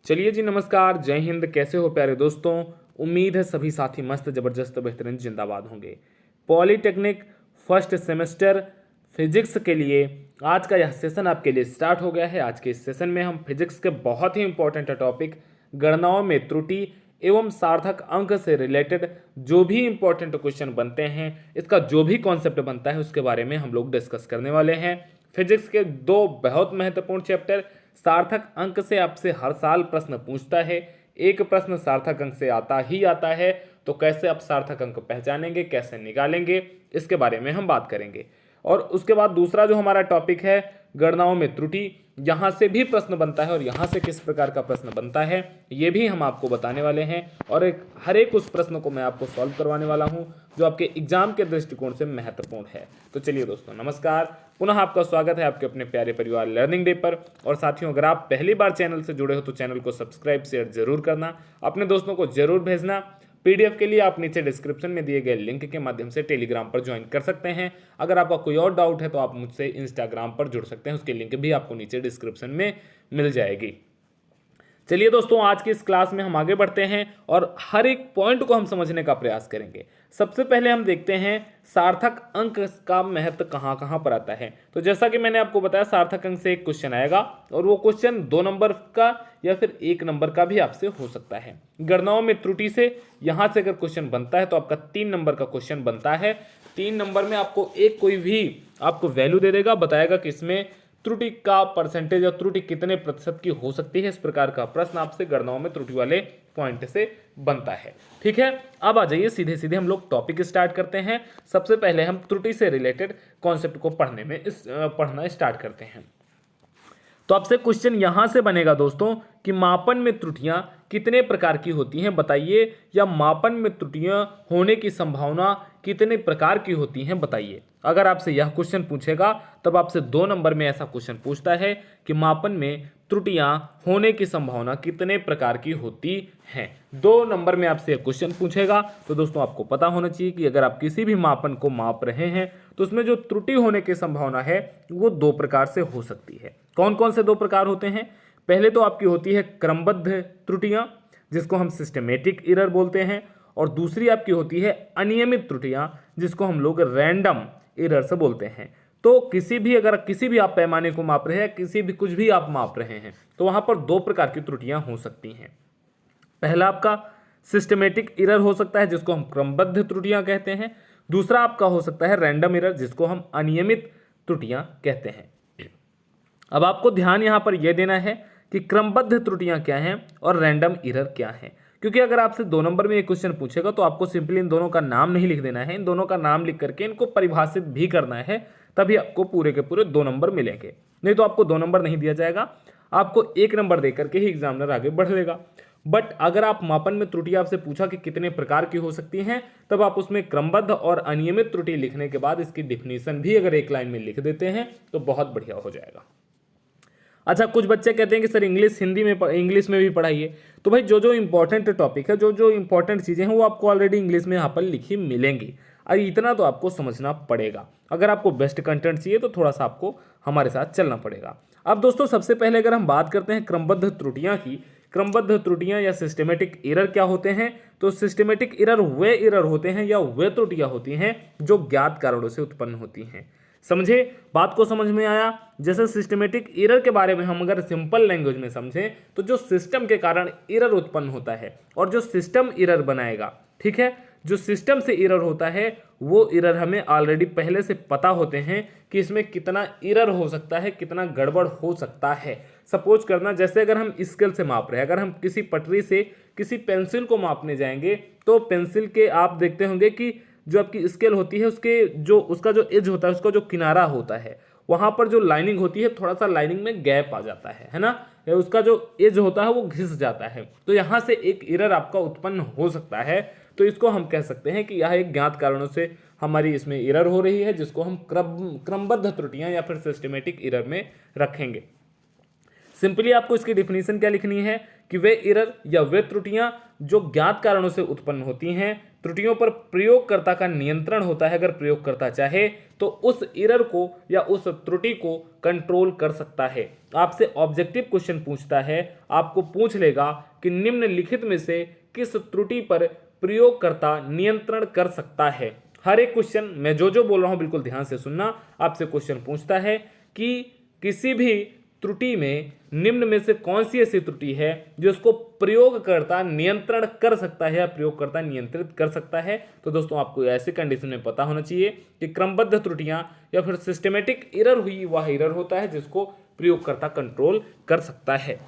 चलिए जी, नमस्कार, जय हिंद। कैसे हो प्यारे दोस्तों? उम्मीद है सभी साथी मस्त जबरदस्त बेहतरीन जिंदाबाद होंगे। पॉलीटेक्निक फर्स्ट सेमेस्टर फिजिक्स के लिए आज का यह सेशन आपके लिए स्टार्ट हो गया है। आज के इस सेशन में हम फिजिक्स के बहुत ही इंपॉर्टेंट टॉपिक गणनाओं में त्रुटि एवं सार्थक अंक से रिलेटेड जो भी इंपॉर्टेंट क्वेश्चन बनते हैं, इसका जो भी कॉन्सेप्ट बनता है उसके बारे में हम लोग डिस्कस करने वाले हैं। फिजिक्स के दो बहुत महत्वपूर्ण चैप्टर, सार्थक अंक से आपसे हर साल प्रश्न पूछता है। एक प्रश्न सार्थक अंक से आता ही आता है, तो कैसे आप सार्थक अंक पहचानेंगे, कैसे निकालेंगे, इसके बारे में हम बात करेंगे। और उसके बाद दूसरा जो हमारा टॉपिक है गणनाओं में त्रुटि, यहाँ से भी प्रश्न बनता है और यहाँ से किस प्रकार का प्रश्न बनता है ये भी हम आपको बताने वाले हैं। और हर एक उस प्रश्न को मैं आपको सॉल्व करवाने वाला हूँ जो आपके एग्जाम के दृष्टिकोण से महत्वपूर्ण है। तो चलिए दोस्तों, नमस्कार, पुनः आपका स्वागत है आपके अपने प्यारे परिवार लर्निंग डे पर। और साथियों, अगर आप पहली बार चैनल से जुड़े हो तो चैनल को सब्सक्राइब शेयर जरूर करना, अपने दोस्तों को जरूर भेजना। पीडीएफ के लिए आप नीचे डिस्क्रिप्शन में दिए गए लिंक के माध्यम से टेलीग्राम पर ज्वाइन कर सकते हैं। अगर आपका कोई और डाउट है तो आप मुझसे इंस्टाग्राम पर जुड़ सकते हैं, उसकी लिंक भी आपको नीचे डिस्क्रिप्शन में मिल जाएगी। चलिए दोस्तों, आज की इस क्लास में हम आगे बढ़ते हैं और हर एक पॉइंट को हम समझने का प्रयास करेंगे। सबसे पहले हम देखते हैं सार्थक अंक का महत्व कहाँ कहाँ पर आता है। तो जैसा कि मैंने आपको बताया, सार्थक अंक से एक क्वेश्चन आएगा और वो क्वेश्चन 2 नंबर का या फिर 1 नंबर का भी आपसे हो सकता है। गणनाओं में त्रुटि से यहाँ से अगर क्वेश्चन बनता है तो आपका 3 नंबर का क्वेश्चन बनता है। 3 नंबर में आपको एक कोई भी आपको वैल्यू दे देगा, बताएगा कि इसमें त्रुटि का परसेंटेज और त्रुटि कितने प्रतिशत की हो सकती है। इस प्रकार का प्रश्न आपसे गणनाओं में त्रुटि वाले पॉइंट से बनता है। ठीक है, अब आ जाइए सीधे सीधे हम लोग टॉपिक स्टार्ट करते हैं। सबसे पहले हम त्रुटि से रिलेटेड कॉन्सेप्ट को पढ़ना स्टार्ट करते हैं। तो आपसे क्वेश्चन यहां से बनेगा दोस्तों कि मापन में त्रुटियां कितने प्रकार की होती हैं बताइए, या मापन में त्रुटियां होने की संभावना कितने प्रकार की होती हैं बताइए। अगर आपसे यह क्वेश्चन पूछेगा तब आपसे 2 नंबर में ऐसा क्वेश्चन पूछता है कि मापन में त्रुटियां होने की संभावना कितने प्रकार की होती हैं। 2 नंबर में आपसे क्वेश्चन पूछेगा तो दोस्तों आपको पता होना चाहिए कि अगर आप किसी भी मापन को माप रहे हैं तो उसमें जो त्रुटि होने की संभावना है वो 2 प्रकार से हो सकती है। कौन कौन से 2 प्रकार होते हैं? पहले तो आपकी होती है क्रमबद्ध त्रुटियां, जिसको हम सिस्टमेटिक एरर बोलते हैं, और दूसरी आपकी होती है अनियमित त्रुटियां, जिसको हम लोग रैंडम एरर से बोलते हैं। तो अगर किसी भी आप पैमाने को माप रहे हैं, किसी भी कुछ भी आप माप रहे हैं, तो वहां पर 2 प्रकार की त्रुटियां हो सकती हैं। पहला आपका सिस्टमेटिक एरर हो सकता है, जिसको हम क्रमबद्ध त्रुटियां कहते हैं। दूसरा आपका हो सकता है रैंडम एरर, जिसको हम अनियमित त्रुटियां कहते हैं। अब आपको ध्यान यहां पर यह देना है कि क्रमबद्ध त्रुटियां क्या हैं और रैंडम एरर क्या हैं, क्योंकि अगर आपसे 2 नंबर में एक क्वेश्चन पूछेगा तो आपको सिंपली इन दोनों का नाम नहीं लिख देना है, इन दोनों का नाम लिख करके इनको परिभाषित भी करना है, तभी आपको पूरे के पूरे 2 नंबर मिलेंगे। नहीं तो आपको 2 नंबर नहीं दिया जाएगा, आपको 1 नंबर दे करके ही एग्जामिनर आगे बढ़ लेगा। बट अगर आप मापन में त्रुटि आपसे पूछा कि कितने प्रकार की हो सकती हैं, तब आप उसमें क्रमबद्ध और अनियमित त्रुटि लिखने के बाद इसकी डिफिनीशन भी अगर एक लाइन में लिख देते हैं तो बहुत बढ़िया हो जाएगा। अच्छा, कुछ बच्चे कहते हैं कि सर इंग्लिश में भी पढ़ाइए। तो भाई जो जो इंपॉर्टेंट टॉपिक है, जो जो इंपॉर्टेंट चीज़ें हैं वो आपको ऑलरेडी इंग्लिश में यहाँ पर लिखी मिलेंगी। और इतना तो आपको समझना पड़ेगा। अगर आपको बेस्ट कंटेंट चाहिए तो थोड़ा सा आपको हमारे साथ चलना पड़ेगा। अब दोस्तों, सबसे पहले अगर हम बात करते हैं क्रमबद्ध त्रुटियां की, क्रमबद्ध त्रुटियां या सिस्टमेटिक एरर क्या होते हैं, तो सिस्टमेटिक एरर वे एरर होते हैं या वे त्रुटियां होती हैं जो ज्ञात कारणों से उत्पन्न होती हैं। समझे? बात को समझ में आया? जैसे सिस्टमेटिक एरर के बारे में हम अगर सिंपल लैंग्वेज में समझें तो जो सिस्टम के कारण एरर उत्पन्न होता है और जो सिस्टम एरर बनाएगा, ठीक है, जो सिस्टम से एरर होता है वो एरर हमें ऑलरेडी पहले से पता होते हैं कि इसमें कितना एरर हो सकता है, कितना गड़बड़ हो सकता है। सपोज करना, जैसे अगर हम स्केल से माप रहे हैं, अगर हम किसी पटरी से किसी पेंसिल को मापने जाएंगे तो पेंसिल के आप देखते होंगे कि जो आपकी स्केल होती है उसका जो एज होता है, उसका जो किनारा होता है, वहां पर जो लाइनिंग होती है थोड़ा सा लाइनिंग में गैप आ जाता है ना, या उसका जो एज होता है वो घिस जाता है। तो यहाँ से एक एरर आपका उत्पन्न हो सकता है। तो इसको हम कह सकते हैं कि यह एक ज्ञात कारणों से हमारी इसमें एरर हो रही है, जिसको हम क्रमबद्ध त्रुटियां या फिर सिस्टमेटिक एरर में रखेंगे। सिंपली आपको इसकी डिफिनीशन क्या लिखनी है कि वे एरर या वे त्रुटियां जो ज्ञात कारणों से उत्पन्न होती हैं, त्रुटियों पर प्रयोगकर्ता का नियंत्रण होता है। अगर प्रयोगकर्ता चाहे तो उस एरर को या उस त्रुटि को कंट्रोल कर सकता है। आपसे ऑब्जेक्टिव क्वेश्चन पूछता है, आपको पूछ लेगा कि निम्नलिखित में से किस त्रुटि पर प्रयोगकर्ता नियंत्रण कर सकता है। हर एक क्वेश्चन मैं जो बोल रहा हूं बिल्कुल ध्यान से सुनना। आपसे क्वेश्चन पूछता है कि किसी भी त्रुटि में निम्न में से कौन सी ऐसी त्रुटि है जिसको प्रयोगकर्ता नियंत्रण कर सकता है या प्रयोगकर्ता नियंत्रित कर सकता है। तो दोस्तों आपको ऐसे कंडीशन में पता होना चाहिए कि क्रमबद्ध त्रुटियां या फिर सिस्टमेटिक एरर हुई वह एरर होता है जिसको प्रयोगकर्ता कंट्रोल कर सकता है।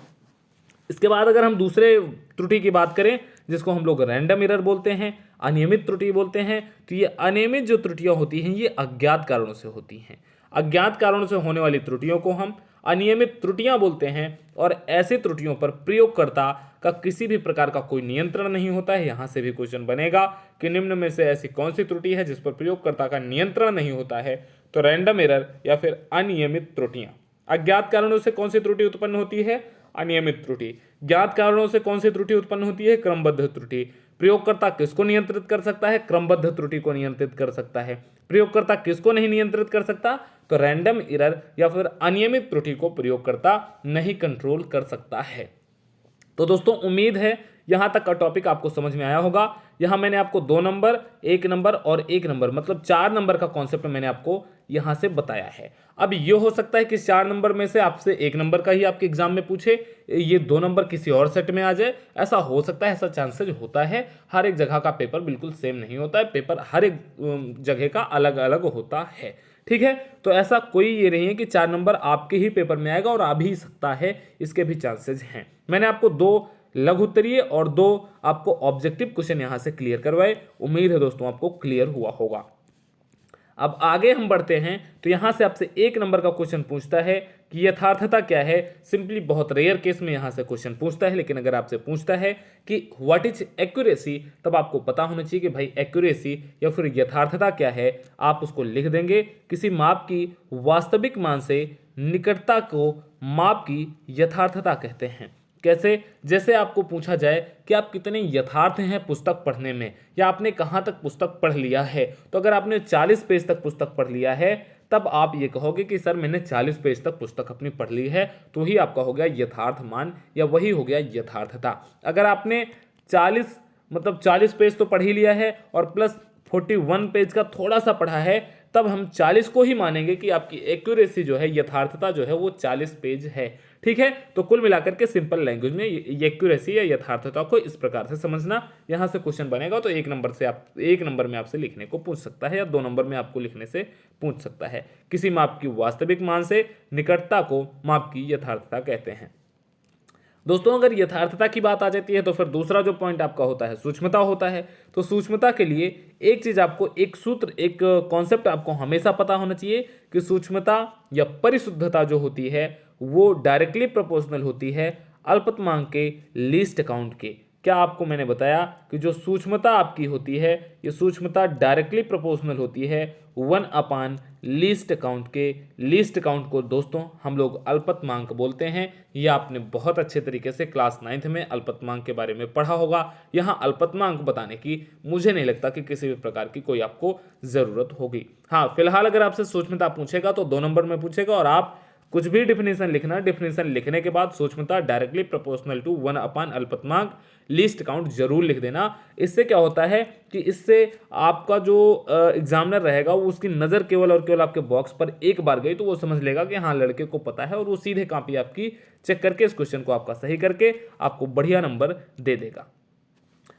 इसके बाद अगर हम दूसरे त्रुटि की बात करें जिसको हम लोग रैंडम एरर बोलते हैं, अनियमित त्रुटि बोलते हैं, तो ये अनियमित जो त्रुटियां होती हैं ये अज्ञात कारणों से होती हैं। अज्ञात कारणों से होने वाली त्रुटियों को हम अनियमित त्रुटियां बोलते हैं और ऐसी त्रुटियों पर प्रयोगकर्ता का किसी भी प्रकार का कोई नियंत्रण नहीं होता है। यहां से भी क्वेश्चन बनेगा कि निम्न में से ऐसी कौन सी त्रुटि है जिस पर प्रयोगकर्ता का नियंत्रण नहीं होता है। तो रैंडम एरर या फिर अनियमित त्रुटियां। अज्ञात कारणों से कौन सी त्रुटि उत्पन्न होती है? अनियमित त्रुटि। ज्ञात कारणों से कौन सी त्रुटि उत्पन्न होती है? क्रमबद्ध त्रुटि। प्रयोगकर्ता किसको नियंत्रित कर सकता है? क्रमबद्ध त्रुटि को नियंत्रित कर सकता है। प्रयोगकर्ता किसको नहीं नियंत्रित कर सकता? तो रैंडम एरर या फिर अनियमित त्रुटि को प्रयोगकर्ता नहीं कंट्रोल कर सकता है। तो दोस्तों उम्मीद है यहां तक का टॉपिक आपको समझ में आया होगा। यहां मैंने आपको 2 नंबर, 1 नंबर और 1 नंबर मतलब 4 नंबर का कॉन्सेप्ट मैंने आपको यहां से बताया है। अब ये हो सकता है कि 4 नंबर में से आपसे 1 नंबर का ही आपके एग्जाम में पूछे, ये 2 नंबर किसी और सेट में आ जाए, ऐसा हो सकता है, ऐसा चांसेज होता है। हर एक जगह का पेपर बिल्कुल सेम नहीं होता है, पेपर हर एक जगह का अलग अलग होता है। ठीक है, तो ऐसा कोई ये नहीं है कि 4 नंबर आपके ही पेपर में आएगा और आ भी सकता है, इसके भी चांसेज हैं। मैंने आपको 2 लघु उत्तरीय और 2 आपको ऑब्जेक्टिव क्वेश्चन यहां से क्लियर करवाए। उम्मीद है दोस्तों आपको क्लियर हुआ होगा। अब आगे हम बढ़ते हैं तो यहां से आपसे 1 नंबर का क्वेश्चन पूछता है कि यथार्थता क्या है। सिंपली बहुत रेयर केस में यहां से क्वेश्चन पूछता है, लेकिन अगर आपसे पूछता है कि व्हाट इज एक्यूरेसी, तब आपको पता होना चाहिए कि भाई एक्यूरेसी या फिर यथार्थता क्या है। आप उसको लिख देंगे, किसी माप की वास्तविक मान से निकटता को माप की यथार्थता कहते हैं। कैसे? जैसे आपको पूछा जाए कि आप कितने यथार्थ हैं पुस्तक पढ़ने में, या आपने कहाँ तक पुस्तक पढ़ लिया है। तो अगर आपने 40 पेज तक पुस्तक पढ़ लिया है तब आप ये कहोगे कि सर मैंने 40 पेज तक पुस्तक अपनी पढ़ ली है, तो ही आपका हो गया यथार्थ मान या वही हो गया यथार्थता। अगर आपने 40 पेज तो पढ़ ही लिया है और प्लस 41 पेज का थोड़ा सा पढ़ा है, तब हम 40 को ही मानेंगे कि आपकी एक्यूरेसी जो है, यथार्थता जो है वो 40 पेज है। ठीक है, तो कुल मिलाकर के सिंपल लैंग्वेज में एक्यूरेसी या यथार्थता को इस प्रकार से समझना। यहां से क्वेश्चन बनेगा तो 1 नंबर में आपसे लिखने को पूछ सकता है या 2 नंबर में आपको लिखने से पूछ सकता है। किसी माप की वास्तविक मान से निकटता को माप की यथार्थता कहते हैं। दोस्तों अगर यथार्थता की बात आ जाती है तो फिर दूसरा जो पॉइंट आपका होता है सूक्ष्मता होता है। तो सूक्ष्मता के लिए एक चीज आपको, एक सूत्र, एक कॉन्सेप्ट आपको हमेशा पता होना चाहिए कि सूक्ष्मता या परिशुद्धता जो होती है वो डायरेक्टली प्रोपोर्शनल होती है अल्पतमांक के लीस्ट काउंट के। क्या आपको मैंने बताया कि जो सूक्ष्मता आपकी होती है ये सूक्ष्मता डायरेक्टली प्रोपोर्शनल होती है 1/, लीस्ट काउंट के। लीस्ट काउंट को दोस्तों हम लोग अल्पतमांक बोलते हैं। यह आपने बहुत अच्छे तरीके से क्लास 9th में अल्पतमांक के बारे में पढ़ा होगा। यहाँ अल्पतमांक बताने की मुझे नहीं लगता कि किसी भी प्रकार की कोई आपको ज़रूरत होगी। हाँ, फिलहाल अगर आपसे सूक्ष्मता पूछेगा तो 2 नंबर में पूछेगा और आप कुछ भी डिफिनेशन लिखना, डिफिनेशन लिखने के बाद सूक्ष्मता डायरेक्टली प्रोपोर्शनल टू 1/, अल्पतमांक लीस्ट काउंट जरूर लिख देना। इससे क्या होता है कि इससे आपका जो एग्जामिनर रहेगा वो उसकी नज़र केवल और केवल आपके बॉक्स पर एक बार गई तो वो समझ लेगा कि हाँ लड़के को पता है, और वो सीधे कॉपी आपकी चेक करके इस क्वेश्चन को आपका सही करके आपको बढ़िया नंबर दे देगा।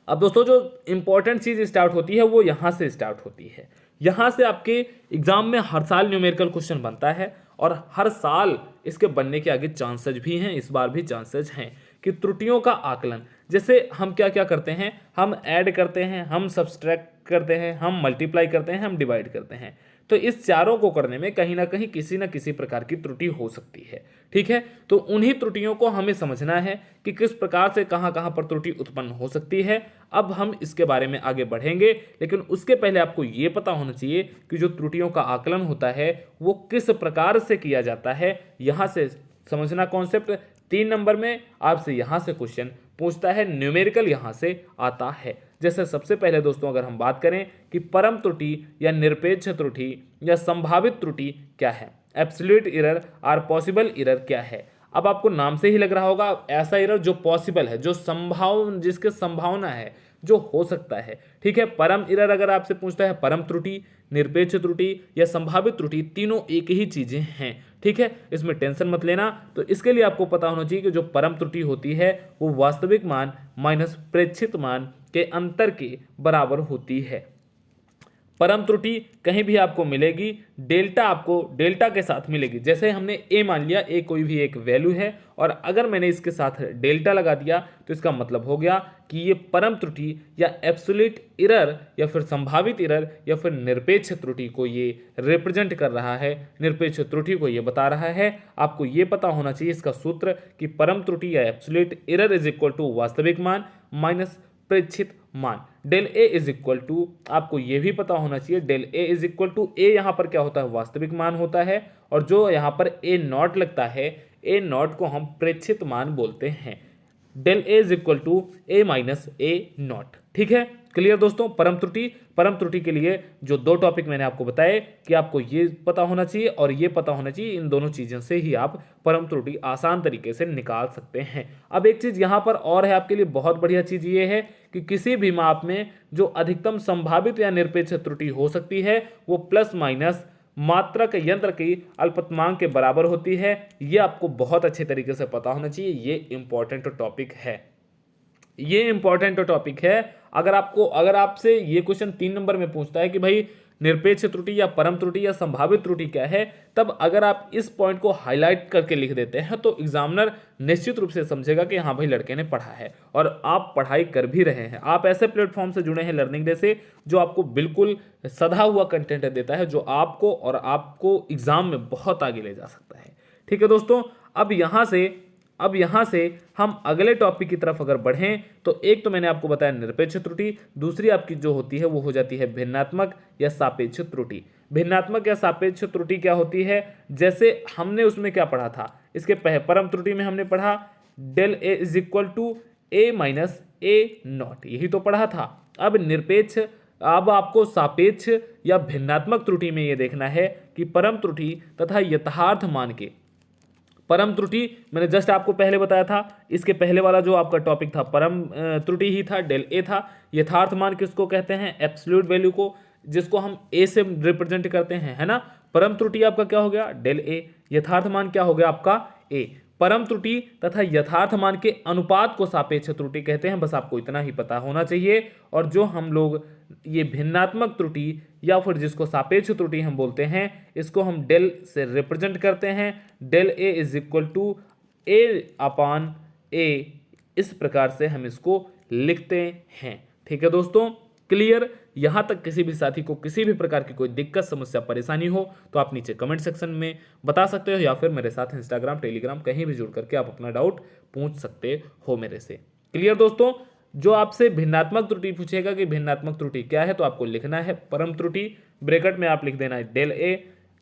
अब दोस्तों जो इंपॉर्टेंट चीज़ स्टार्ट होती है वो यहाँ से स्टार्ट होती है। यहाँ से आपके एग्जाम में हर साल न्यूमेरिकल क्वेश्चन बनता है और हर साल इसके बनने के आगे चांसेज भी हैं, इस बार भी चांसेज हैं कि त्रुटियों का आकलन। जैसे हम क्या क्या करते हैं, हम ऐड करते हैं, हम सब्सट्रैक्ट करते हैं, हम मल्टीप्लाई करते हैं, हम डिवाइड करते हैं। तो इस चारों को करने में कहीं ना कहीं किसी न किसी प्रकार की त्रुटि हो सकती है। ठीक है, तो उन्हीं त्रुटियों को हमें समझना है कि किस प्रकार से कहाँ कहाँ पर त्रुटि उत्पन्न हो सकती है। अब हम इसके बारे में आगे बढ़ेंगे, लेकिन उसके पहले आपको ये पता होना चाहिए कि जो त्रुटियों का आकलन होता है वो किस प्रकार से किया जाता है। यहाँ से समझना कॉन्सेप्ट। 3 नंबर में आपसे यहाँ से क्वेश्चन पूछता है, न्यूमेरिकल यहाँ से आता है। जैसे सबसे पहले दोस्तों अगर हम बात करें कि परम त्रुटि या निरपेक्ष त्रुटि या संभावित त्रुटि क्या है, एब्सोल्यूट एरर और पॉसिबल एरर क्या है। अब आपको नाम से ही लग रहा होगा ऐसा एरर जो पॉसिबल है, जो जिसके संभावना है, जो हो सकता है। ठीक है, परम एरर अगर आपसे पूछता है परम त्रुटि, निरपेक्ष त्रुटि या संभावित त्रुटि, तीनों एक ही चीजें हैं। ठीक है, इसमें टेंशन मत लेना। तो इसके लिए आपको पता होना चाहिए कि जो परम त्रुटि होती है वो वास्तविक मान माइनस प्रेक्षित मान के अंतर के बराबर होती है। परम त्रुटि कहीं भी आपको मिलेगी, डेल्टा आपको डेल्टा के साथ मिलेगी। जैसे हमने ए मान लिया, ए कोई भी एक वैल्यू है और अगर मैंने इसके साथ डेल्टा लगा दिया तो इसका मतलब हो गया कि ये परम त्रुटि या एब्सोल्यूट एरर या फिर संभावित एरर या फिर निरपेक्ष त्रुटि को ये रिप्रेजेंट कर रहा है, निरपेक्ष त्रुटि को ये बता रहा है। आपको ये पता होना चाहिए इसका सूत्र कि परम त्रुटि या absolute error is equal to वास्तविक मान माइनस प्रेक्षित मान। Del A is equal to, आपको यह भी पता होना चाहिए del A is equal to, a यहाँ पर क्या होता है, वास्तविक मान होता है और जो यहाँ पर ए नॉट लगता है, ए नॉट को हम प्रेक्षित मान बोलते हैं। Del A is equal to A minus A naught. ठीक है, क्लियर दोस्तों। परम त्रुटि के लिए जो दो टॉपिक मैंने आपको बताए कि आपको ये पता होना चाहिए और ये पता होना चाहिए, इन दोनों चीज़ों से ही आप परम त्रुटि आसान तरीके से निकाल सकते हैं। अब एक चीज़ यहाँ पर और है आपके लिए, बहुत बढ़िया चीज़ ये है कि किसी भी माप में जो अधिकतम संभावित या निरपेक्ष त्रुटि हो सकती है वो प्लस माइनस मात्रक यंत्र की अल्पतमांक के बराबर होती है। ये आपको बहुत अच्छे तरीके से पता होना चाहिए, ये इंपॉर्टेंट टॉपिक है, ये इंपॉर्टेंट टॉपिक है। अगर आपसे ये क्वेश्चन 3 नंबर में पूछता है कि भाई निरपेक्ष त्रुटि या परम त्रुटि या संभावित त्रुटि क्या है, तब अगर आप इस पॉइंट को हाईलाइट करके लिख देते हैं तो एग्जामिनर निश्चित रूप से समझेगा कि हाँ भाई लड़के ने पढ़ा है और आप पढ़ाई कर भी रहे हैं। आप ऐसे प्लेटफॉर्म से जुड़े हैं लर्निंग डे से जो आपको बिल्कुल सधा हुआ कंटेंट देता है, जो आपको एग्जाम में बहुत आगे ले जा सकता है। ठीक है दोस्तों, अब यहाँ से हम अगले टॉपिक की तरफ अगर बढ़ें तो एक तो मैंने आपको बताया निरपेक्ष त्रुटि, दूसरी आपकी जो होती है वो हो जाती है भिन्नात्मक या सापेक्ष त्रुटि। भिन्नात्मक या सापेक्ष त्रुटि क्या होती है, जैसे हमने उसमें क्या पढ़ा था, इसके परम त्रुटि में हमने पढ़ा del A is equal to A minus A naught, यही तो पढ़ा था। अब आपको सापेक्ष या भिन्नात्मक त्रुटि में ये देखना है कि परम त्रुटि तथा यथार्थ मान के, परम त्रुटि मैंने जस्ट आपको पहले बताया था, इसके पहले वाला जो आपका टॉपिक था परम त्रुटि ही था, डेल ए था। यथार्थ मान किसको कहते हैं, एब्सोल्यूट वैल्यू को, जिसको हम ए से रिप्रेजेंट करते हैं, है ना। परम त्रुटि आपका क्या हो गया, डेल ए, यथार्थ मान क्या हो गया आपका ए। परम त्रुटि तथा यथार्थ मान के अनुपात को सापेक्ष त्रुटि कहते हैं, बस आपको इतना ही पता होना चाहिए। और जो हम लोग ये भिन्नात्मक त्रुटि या फिर जिसको सापेक्ष त्रुटि हम बोलते हैं, इसको हम डेल से रिप्रेजेंट करते हैं। Del A is equal to a upon a, इस प्रकार से हम इसको लिखते हैं। ठीक है दोस्तों, क्लियर। यहाँ तक किसी भी साथी को किसी भी प्रकार की कोई दिक्कत, समस्या, परेशानी हो तो आप नीचे कमेंट सेक्शन में बता सकते हो या फिर मेरे साथ इंस्टाग्राम, टेलीग्राम कहीं भी जुड़ करके आप अपना डाउट पूछ सकते हो मेरे से। क्लियर दोस्तों, जो आपसे भिन्नात्मक त्रुटि पूछेगा कि भिन्नात्मक त्रुटि क्या है, तो आपको लिखना है परम त्रुटि, ब्रैकेट में आप लिख देना है डेल ए,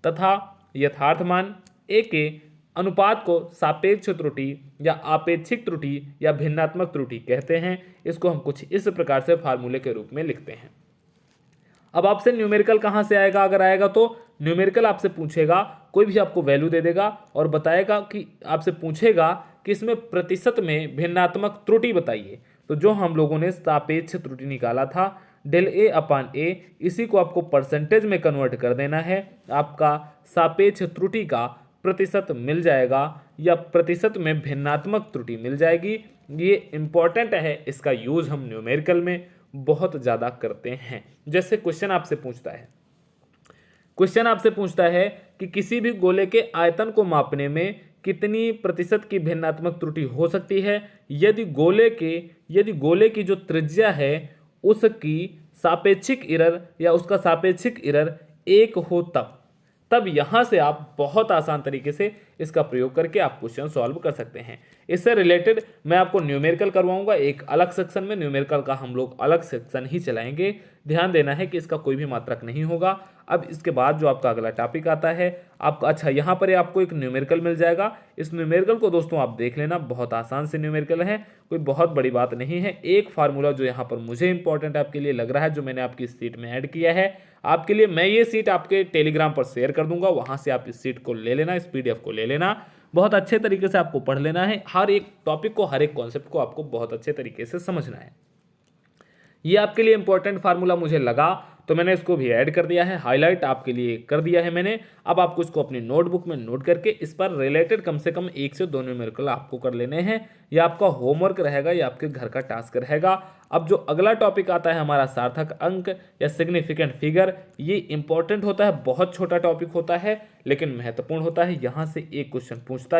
तथा यथार्थ मान ए के अनुपात को सापेक्ष त्रुटि या आपेक्षिक त्रुटि या भिन्नात्मक त्रुटि कहते हैं। इसको हम कुछ इस प्रकार से फार्मूले के रूप में लिखते हैं। अब आपसे न्यूमेरिकल कहाँ से आएगा, अगर आएगा तो न्यूमेरिकल आपसे पूछेगा, कोई भी आपको वैल्यू दे देगा और बताएगा कि आपसे पूछेगा कि इसमें प्रतिशत में भिन्नात्मक त्रुटि बताइए। तो जो हम लोगों ने सापेक्ष त्रुटि निकाला था डेल ए अपान ए, इसी को आपको परसेंटेज में कन्वर्ट कर देना है, आपका सापेक्ष त्रुटि का प्रतिशत मिल जाएगा या प्रतिशत में भिन्नात्मक त्रुटि मिल जाएगी। ये इंपॉर्टेंट है, इसका यूज हम न्यूमेरिकल में बहुत ज़्यादा करते हैं। जैसे क्वेश्चन आपसे पूछता है कि किसी भी गोले के आयतन को मापने में कितनी प्रतिशत की भिन्नात्मक त्रुटि हो सकती है, यदि गोले की जो त्रिज्या है उसकी सापेक्षिक एरर या उसका सापेक्षिक एरर 1 हो तब यहां से आप बहुत आसान तरीके से इसका प्रयोग करके आप क्वेश्चन सॉल्व कर सकते हैं। इससे रिलेटेड मैं आपको न्यूमेरिकल करवाऊंगा एक अलग सेक्शन में, न्यूमेरिकल का हम लोग अलग सेक्शन ही चलाएंगे। ध्यान देना है कि इसका कोई भी मात्रक नहीं होगा, अब इसके बाद जो आपका अगला टॉपिक आता है आपका, अच्छा यहाँ पर आपको एक न्यूमेरिकल मिल जाएगा। इस न्यूमेरिकल को दोस्तों आप देख लेना, बहुत आसान से न्यूमेरिकल है, कोई बहुत बड़ी बात नहीं है। एक फार्मूला जो यहाँ पर मुझे इंपॉर्टेंट आपके लिए लग रहा है, जो मैंने आपकी सीट में ऐड किया है आपके लिए, मैं ये सीट आपके टेलीग्राम पर शेयर कर दूंगा, वहाँ से आप इस सीट को ले लेना, इस PDF को ले लेना। बहुत अच्छे तरीके से आपको पढ़ लेना है, हर एक टॉपिक को, हर एक कॉन्सेप्ट को आपको बहुत अच्छे तरीके से समझना है। ये आपके लिए इंपॉर्टेंट फार्मूला मुझे लगा तो मैंने इसको भी ऐड कर दिया है, हाईलाइट आपके लिए कर दिया है मैंने। अब आपको इसको अपनी नोटबुक में नोट करके इस पर रिलेटेड कम से कम 1 से 2 न्यूमेरिकल आपको कर लेने हैं। ये आपका होमवर्क रहेगा, ये आपके घर का टास्क रहेगा। अब जो अगला टॉपिक आता है हमारा सार्थक अंक या सिग्निफिकेंट फिगर, ये इंपॉर्टेंट होता है, बहुत छोटा टॉपिक होता है लेकिन महत्वपूर्ण होता है। यहाँ से एक क्वेश्चन पूछता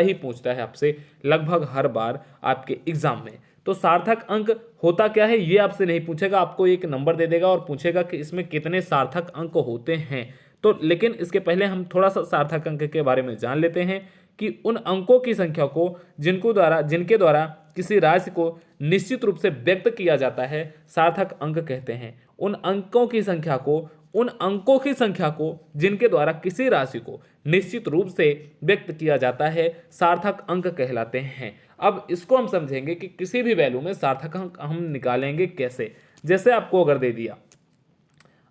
है आपसे लगभग हर बार आपके एग्जाम में। तो सार्थक अंक होता क्या है ये आपसे नहीं पूछेगा, आपको एक नंबर दे देगा और पूछेगा कि इसमें कितने सार्थक अंक होते हैं। तो लेकिन इसके पहले हम थोड़ा सा सार्थक अंक के बारे में जान लेते हैं कि उन अंकों की संख्या को जिनके द्वारा किसी राशि को निश्चित रूप से व्यक्त किया जाता है सार्थक अंक कहते हैं। उन अंकों की संख्या को जिनके द्वारा किसी राशि को निश्चित रूप से व्यक्त किया जाता है सार्थक अंक कहलाते हैं। अब इसको हम समझेंगे कि किसी भी वैल्यू में सार्थक अंक हम निकालेंगे कैसे। जैसे आपको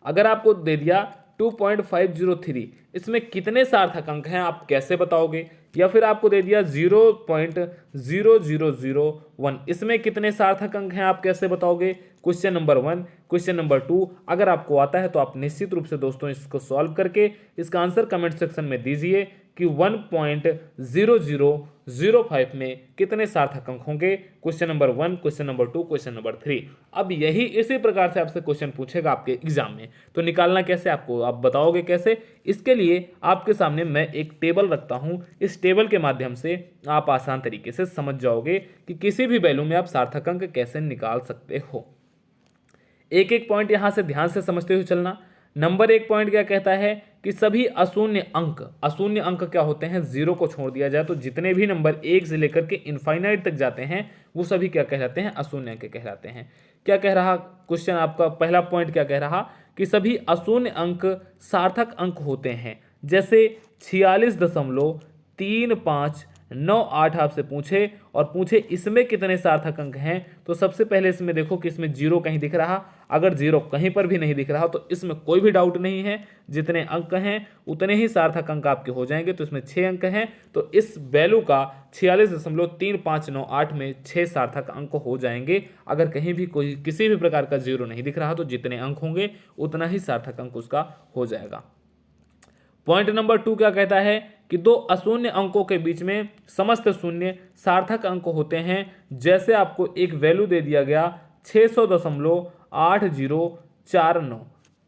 अगर आपको दे दिया 2.503, इसमें कितने सार्थक अंक हैं आप कैसे बताओगे? या फिर आपको दे दिया 0.0001, इसमें कितने सार्थक अंक हैं आप कैसे बताओगे? Question number 1। क्वेश्चन नंबर 2 अगर आपको आता है तो आप निश्चित रूप से दोस्तों इसको सॉल्व करके इसका आंसर कमेंट सेक्शन में दीजिए कि 1.0005 में कितने सार्थक अंक होंगे। Question number 1, question number 2, question number 3। अब यही इसी प्रकार से आपसे क्वेश्चन पूछेगा आपके एग्जाम में, तो निकालना कैसे आपको आप बताओगे कैसे? इसके लिए आपके सामने मैं एक टेबल रखता हूं, इस टेबल के माध्यम से आप आसान तरीके से समझ जाओगे कि किसी भी वैल्यू में आप सार्थक अंक कैसे निकाल सकते हो। एक एक पॉइंट यहां से ध्यान से समझते हुए चलना। नंबर 1 पॉइंट क्या कहता है कि सभी अशून्य अंक क्या होते हैं? जीरो को छोड़ दिया जाए तो जितने भी नंबर 1 से लेकर के इनफाइनाइट तक जाते हैं वो सभी क्या कहलाते हैं? अशून्य अंक कहलाते हैं। क्या कह रहा क्वेश्चन आपका पहला पॉइंट क्या कह रहा कि सभी अशून्य अंक सार्थक अंक होते हैं। जैसे 46.3598 आपसे पूछे और पूछे इसमें कितने सार्थक अंक हैं, तो सबसे पहले इसमें देखो कि इसमें जीरो कहीं दिख रहा। अगर जीरो कहीं पर भी नहीं दिख रहा तो इसमें कोई भी डाउट नहीं है, जितने अंक हैं उतने ही सार्थक अंक आपके हो जाएंगे। तो इसमें 6 अंक हैं, तो इस वैल्यू का 46.3598 में 6 सार्थक अंक हो जाएंगे। अगर कहीं भी कोई किसी भी प्रकार का जीरो नहीं दिख रहा तो जितने अंक होंगे उतना ही सार्थक अंक उसका हो जाएगा। पॉइंट नंबर 2 क्या कहता है कि दो अशून्य अंकों के बीच में समस्त शून्य सार्थक अंक होते हैं। जैसे आपको एक वैल्यू दे दिया गया 600.8049।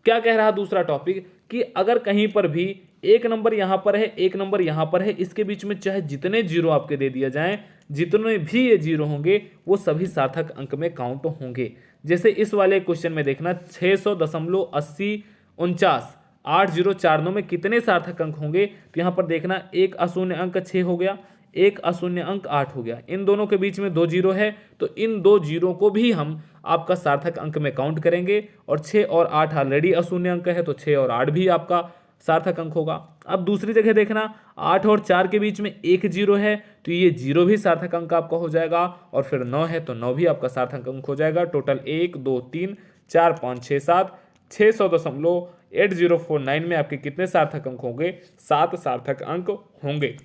क्या कह रहा दूसरा टॉपिक कि अगर कहीं पर भी एक नंबर यहां पर है, एक नंबर यहां पर है, इसके बीच में चाहे जितने जीरो आपके दे दिया जाए, जितने भी ये जीरो होंगे वो सभी सार्थक अंक में काउंट होंगे। जैसे इस वाले क्वेश्चन में देखना 600.8049 में कितने सार्थक अंक होंगे, तो यहाँ पर देखना एक अशून्य अंक 6 हो गया, एक अशून्य अंक 8 हो गया। इन दोनों के बीच में 2 जीरो है तो इन 2 जीरो को भी हम आपका सार्थक अंक में काउंट करेंगे। और 6 और 8 ऑलरेडी अशून्य अंक है तो 6 और 8 भी आपका सार्थक अंक होगा। अब दूसरी जगह देखना 8 और 4 के बीच में एक जीरो है तो ये जीरो भी सार्थक अंक आपका हो जाएगा। और फिर 9 है तो 9 भी आपका सार्थक अंक हो जाएगा। टोटल 1 2 3 4 5 6 7 600.8049 में आपके कितने सार्थक अंक होंगे? 7 सार्थक अंक होंगे।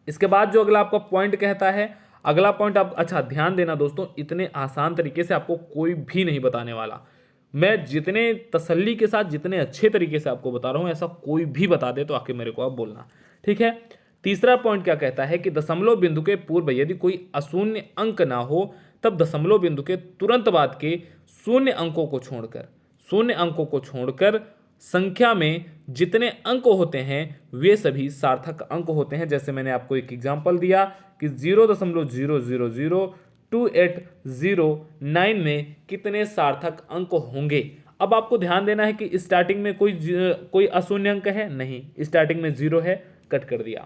इसके बाद जो अगला आपका पॉइंट कहता है, अगला पॉइंट आप अच्छा ध्यान देना दोस्तों, इतने आसान तरीके से आपको कोई भी नहीं बताने वाला। मैं जितने तसल्ली के साथ जितने अच्छे तरीके से आपको बता रहा हूं, ऐसा कोई भी बता दे तो आके मेरे को आप बोलना, ठीक है। तीसरा पॉइंट क्या कहता है कि दशमलव बिंदु के पूर्व यदि कोई अशून्य अंक ना हो तब दशमलव बिंदु के तुरंत बाद के शून्य अंकों को छोड़कर संख्या में जितने अंक होते हैं वे सभी सार्थक अंक होते हैं। जैसे मैंने आपको एक एग्जांपल दिया कि 0.00028809 में कितने सार्थक अंक होंगे। अब आपको ध्यान देना है कि स्टार्टिंग में कोई अशून्य अंक है नहीं, स्टार्टिंग में जीरो है, कट कर दिया।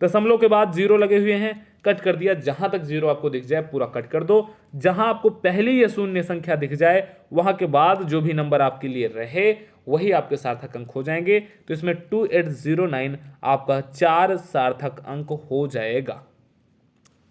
दशमलव के बाद जीरो लगे हुए हैं, कट कर दिया। जहां तक जीरो आपको दिख जाए पूरा कट कर दो। जहां आपको पहली अशून्य संख्या दिख जाए वहां के बाद जो भी नंबर आपके लिए रहे वही आपके सार्थक अंक हो जाएंगे। तो इसमें 2809 आपका 4 सार्थक अंक हो जाएगा।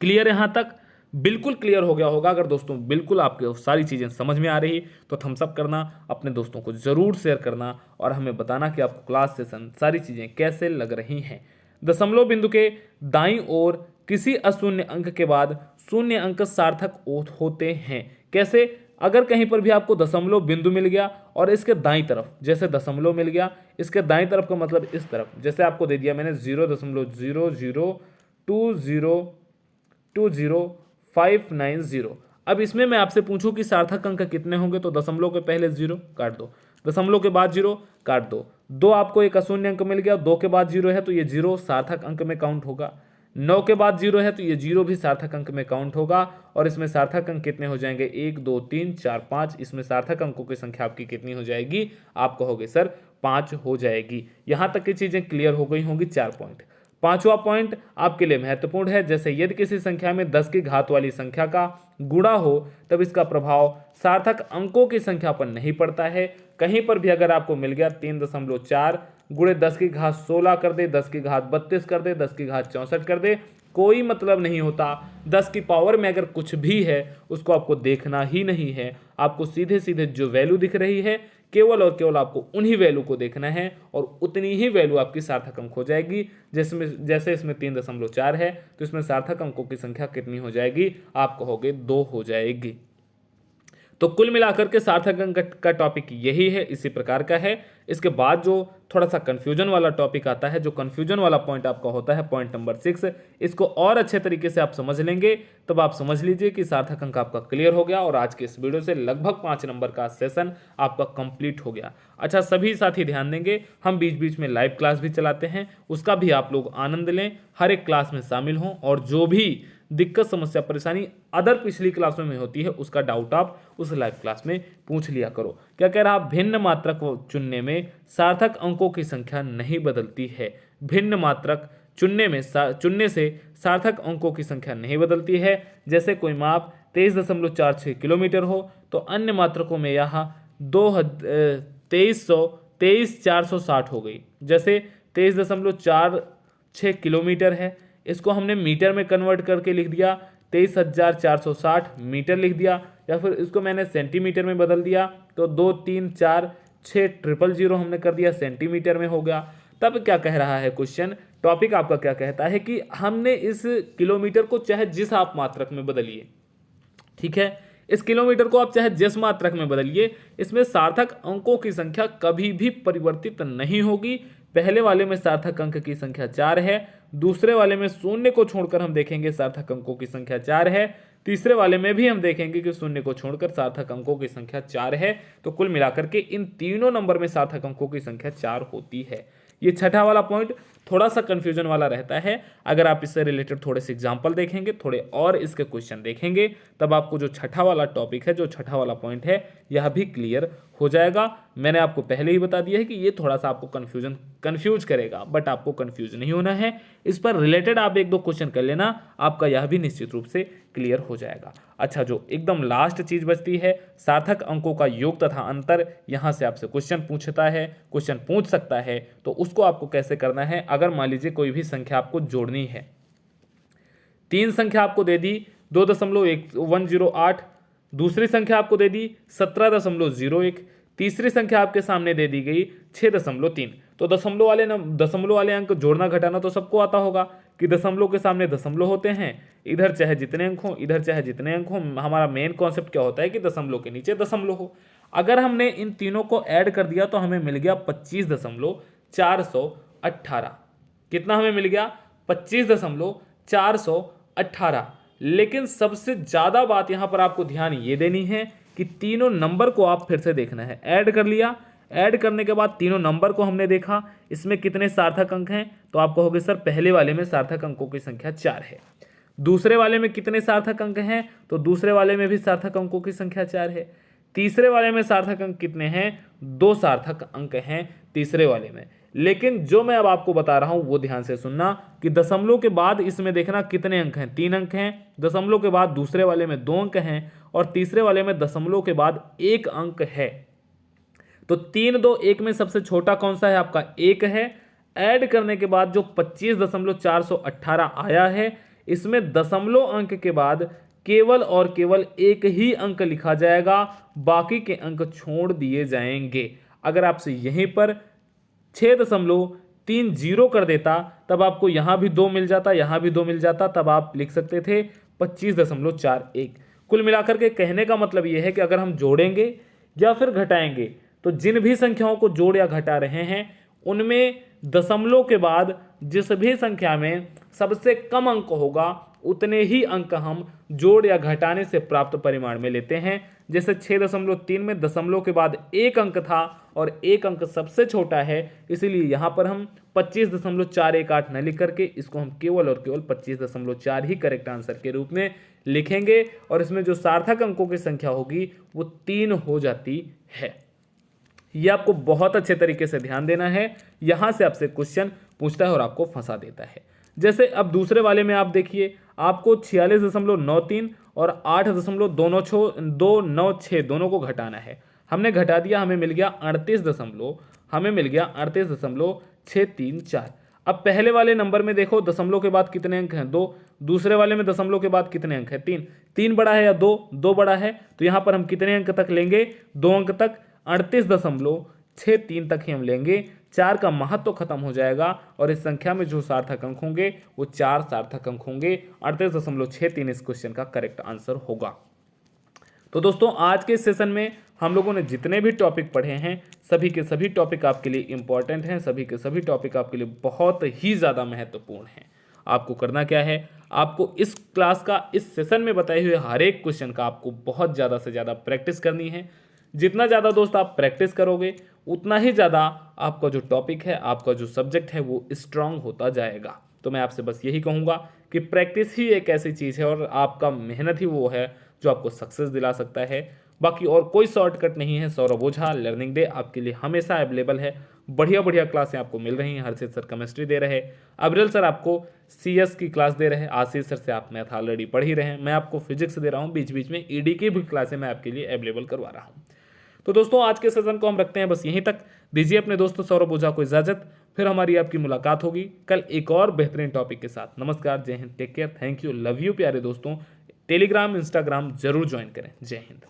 क्लियर यहां तक? बिल्कुल क्लियर हो गया होगा। अगर दोस्तों बिल्कुल आपको सारी चीज़ें समझ में आ रही तो थम्स अप करना, अपने दोस्तों को ज़रूर शेयर करना और हमें बताना कि आपको क्लास सेशन सारी चीज़ें कैसे लग रही हैं। दशमलव बिंदु के दाईं ओर किसी अशून्य अंक के बाद शून्य अंक सार्थक होते हैं। कैसे? अगर कहीं पर भी आपको दशमलव बिंदु मिल गया और इसके दाईं तरफ जैसे दशमलव मिल गया, इसके दाईं तरफ का मतलब इस तरफ, जैसे आपको दे दिया मैंने 0.00202059 अब इसमें मैं आपसे पूछूं कि सार्थक अंक कितने होंगे, तो दशमलव के पहले 0 काट दो, दशमलव के बाद 0 काट दो, 2 आपको एक अशून्य अंक मिल गया, 2 के बाद 0 है तो ये 0 सार्थक अंक में काउंट होगा, 9 के बाद 0 है तो ये 0 भी सार्थक अंक में काउंट होगा। और इसमें सार्थक अंक कितने हो जाएंगे? 1 2 3 4 5। इसमें सार्थक अंकों की संख्या आपकी कितनी हो जाएगी? आप कहोगे सर 5 हो जाएगी। यहां तक की चीजें क्लियर हो गई होंगी। 4 पॉइंट। पांचवा पॉइंट आपके लिए महत्वपूर्ण है। जैसे यदि किसी संख्या में 10 की घात वाली संख्या का गुणा हो तब इसका प्रभाव सार्थक अंकों की संख्या पर नहीं पड़ता है। कहीं पर भी अगर आपको मिल गया 3.4 गुणे 10 की घात 16 कर दे, 10 की घात 32 कर दे, 10 की घात 64 कर दे, कोई मतलब नहीं होता। 10 की पावर में अगर कुछ भी है उसको आपको देखना ही नहीं है। आपको सीधे सीधे जो वैल्यू दिख रही है केवल और केवल आपको उन्हीं वैल्यू को देखना है और उतनी ही वैल्यू आपकी सार्थक अंक हो जाएगी। जैसे इसमें 3.4 है तो इसमें सार्थक अंकों की संख्या कितनी हो जाएगी? आप कहोगे 2 हो जाएगी। तो कुल मिलाकर के सार्थक अंक का टॉपिक यही है, इसी प्रकार का है। इसके बाद जो थोड़ा सा कंफ्यूजन वाला टॉपिक आता है, जो कंफ्यूजन वाला पॉइंट आपका होता है पॉइंट नंबर 6, इसको और अच्छे तरीके से आप समझ लेंगे तब आप समझ लीजिए कि सार्थक अंक आपका क्लियर हो गया और आज के इस वीडियो से लगभग 5 नंबर का सेशन आपका कंप्लीट हो गया। अच्छा, सभी साथी ध्यान देंगे, हम बीच बीच में लाइव क्लास भी चलाते हैं, उसका भी आप लोग आनंद लें, हर एक क्लास में शामिल हों और जो भी दिक्कत समस्या परेशानी अदर पिछली क्लासों में होती है उसका डाउट आप उस लाइव क्लास में पूछ लिया करो। क्या कह रहा? भिन्न मात्रक चुनने में सार्थक अंकों की संख्या नहीं बदलती है। भिन्न मात्रक चुनने से सार्थक अंकों की संख्या नहीं बदलती है। जैसे कोई माप 23.46 किलोमीटर हो तो अन्य मात्रकों में यहाँ 23,460 हो गई। जैसे 23.46 किलोमीटर है, इसको हमने मीटर में कन्वर्ट करके लिख दिया 23,460 मीटर लिख दिया, या फिर इसको मैंने सेंटीमीटर में बदल दिया तो 2 3 4 6 000 हमने कर दिया, सेंटीमीटर में हो गया। तब क्या कह रहा है क्वेश्चन, टॉपिक आपका क्या कहता है कि हमने इस किलोमीटर को चाहे जिस आप मात्रक में बदलिए, ठीक है, इस किलोमीटर को आप चाहे जिस मात्रक में बदलिए, इसमें सार्थक अंकों की संख्या कभी भी परिवर्तित नहीं होगी। पहले वाले में सार्थक अंक की संख्या 4 है, दूसरे वाले में शून्य को छोड़कर हम देखेंगे सार्थक अंकों की संख्या 4 है, तीसरे वाले में भी हम देखेंगे कि शून्य को छोड़कर सार्थक अंकों की संख्या 4 है। तो कुल मिलाकर के इन तीनों नंबर में सार्थक अंकों की संख्या 4 होती है। ये छठा वाला पॉइंट थोड़ा सा कंफ्यूजन वाला रहता है। अगर आप इससे रिलेटेड थोड़े से एग्जांपल देखेंगे, थोड़े और इसके क्वेश्चन देखेंगे, तब आपको जो छठा वाला टॉपिक है, जो छठा वाला पॉइंट है, यह भी क्लियर हो जाएगा। मैंने आपको पहले ही बता दिया है कि ये थोड़ा सा आपको कंफ्यूज करेगा, बट आपको कंफ्यूज नहीं होना है। इस पर रिलेटेड आप 1-2 क्वेश्चन कर लेना, आपका यह भी निश्चित रूप से क्लियर हो जाएगा। अच्छा, जो एकदम लास्ट चीज बचती है, सार्थक अंकों का योग तथा अंतर, यहां से आपसे क्वेश्चन पूछ सकता है। तो उसको आपको कैसे करना है? अगर मान लीजिए कोई भी संख्या आपको जोड़नी है, 3 संख्या आपको दे दी 2.108, दूसरी संख्या आपको दे दी 17.01, तीसरी संख्या आपके सामने दे दी गई 6.3। तो दशमलव वाले अंक जोड़ना घटाना तो सबको आता होगा कि दशमलव के सामने दशमलव होते हैं, इधर चाहे जितने अंक हो, इधर चाहे जितने अंक हो। हमारा मेन कॉन्सेप्ट क्या होता है कि दशमलव के नीचे दशमलव हो। अगर हमने इन तीनों को ऐड कर दिया तो हमें मिल गया 25.418। कितना हमें मिल गया? 25.418। लेकिन सबसे ज्यादा बात यहां पर आपको ध्यान ये देनी है कि तीनों नंबर को आप फिर से देखना है। ऐड कर लिया, ऐड करने के बाद तीनों नंबर को हमने देखा, इसमें कितने सार्थक अंक हैं, तो आप कहोगे सर पहले वाले में सार्थक अंकों की संख्या 4 है। दूसरे वाले में कितने सार्थक अंक हैं, तो दूसरे वाले में भी सार्थक अंकों की संख्या 4 है। तीसरे वाले में सार्थक अंक कितने हैं? 2 सार्थक अंक हैं तीसरे वाले में। लेकिन जो मैं अब आपको बता रहा हूं वो ध्यान से सुनना कि दशमलव के बाद इसमें देखना कितने अंक हैं, 3 अंक हैं। दशमलव के बाद दूसरे वाले में 2 अंक हैं और तीसरे वाले में दशमलव के बाद 1 अंक है। तो 3 2 1 में सबसे छोटा कौन सा है? आपका 1 है। ऐड करने के बाद जो 25.418 आया है, इसमें दशमलव अंक के बाद केवल और केवल एक ही अंक लिखा जाएगा, बाकी के अंक छोड़ दिए जाएंगे। अगर आपसे यहीं पर 6.30 कर देता, तब आपको यहां भी 2 मिल जाता, यहां भी 2 मिल जाता, तब आप लिख सकते थे 25.41। कुल मिलाकर के कहने का मतलब यह है कि अगर हम जोड़ेंगे या फिर घटाएंगे, तो जिन भी संख्याओं को जोड़ या घटा रहे हैं, उनमें दशमलव के बाद जिस भी संख्या में सबसे कम अंक होगा, उतने ही अंक हम जोड़ या घटाने से प्राप्त परिमाण में लेते हैं। जैसे 6.3 में दशमलव के बाद एक अंक था और एक अंक सबसे छोटा है, इसीलिए यहाँ पर हम 25.418 न लिख करके इसको हम केवल और केवल 25.4 ही करेक्ट आंसर के रूप में लिखेंगे, और इसमें जो सार्थक अंकों की संख्या होगी वो 3 हो जाती है। ये आपको बहुत अच्छे तरीके से ध्यान देना है, यहाँ से आपसे क्वेश्चन पूछता है और आपको फंसा देता है। जैसे अब दूसरे वाले में आप देखिए, आपको 46.93 और 8.296 दोनों को घटाना है। हमने घटा दिया, हमें मिल गया 38.634। अब पहले वाले नंबर में देखो दशमलव के बाद कितने अंक हैं? 2। दूसरे वाले में दशमलव के बाद कितने अंक हैं? 3। 3 बड़ा है या 2? 2 बड़ा है, तो यहाँ पर हम कितने अंक तक लेंगे? 2 अंक तक, 38.63 तक ही हम लेंगे। 4 का महत्व खत्म हो जाएगा और इस संख्या में जो सार्थक अंक होंगे वो 4 सार्थक अंक होंगे। 38.63 इस क्वेश्चन का करेक्ट आंसर होगा। तो दोस्तों, आज के सेशन में हम लोगों ने जितने भी टॉपिक पढ़े हैं, सभी के सभी टॉपिक आपके लिए इंपॉर्टेंट हैं, सभी के सभी टॉपिक आपके लिए बहुत ही ज़्यादा महत्वपूर्ण हैं। आपको करना क्या है? आपको इस क्लास का, इस सेशन में बताए हुए हर एक क्वेश्चन का आपको बहुत ज़्यादा से ज़्यादा प्रैक्टिस करनी है। जितना ज़्यादा दोस्त आप प्रैक्टिस करोगे, उतना ही ज़्यादा आपका जो टॉपिक है, आपका जो सब्जेक्ट है, वो स्ट्रांग होता जाएगा। तो मैं आपसे बस यही कहूँगा कि प्रैक्टिस ही एक ऐसी चीज़ है और आपका मेहनत ही वो है जो आपको सक्सेस दिला सकता है। बाकी और कोई शॉर्टकट नहीं है। सौरभ ओझा लर्निंग डे आपके लिए हमेशा अवेलेबल है। बढ़िया बढ़िया क्लासें आपको मिल रही हैं। हर्षित सर केमिस्ट्री दे रहे, अविरल सर आपको CS की क्लास दे रहे, आशीष सर से आप मैथ ऑलरेडी पढ़ ही रहे हैं, मैं आपको फिजिक्स दे रहा हूँ, बीच बीच में ED की भी क्लासें मैं आपके लिए अवेलेबल करवा रहा हूँ। तो दोस्तों, आज के सेशन को हम रखते हैं बस यहीं तक। दीजिए अपने दोस्तों सौरभ ओझा को इजाजत, फिर हमारी आपकी मुलाकात होगी कल एक और बेहतरीन टॉपिक के साथ। नमस्कार, जय Hind, take care, thank you, love you प्यारे दोस्तों। टेलीग्राम, इंस्टाग्राम जरूर ज्वाइन करें। जय हिंद।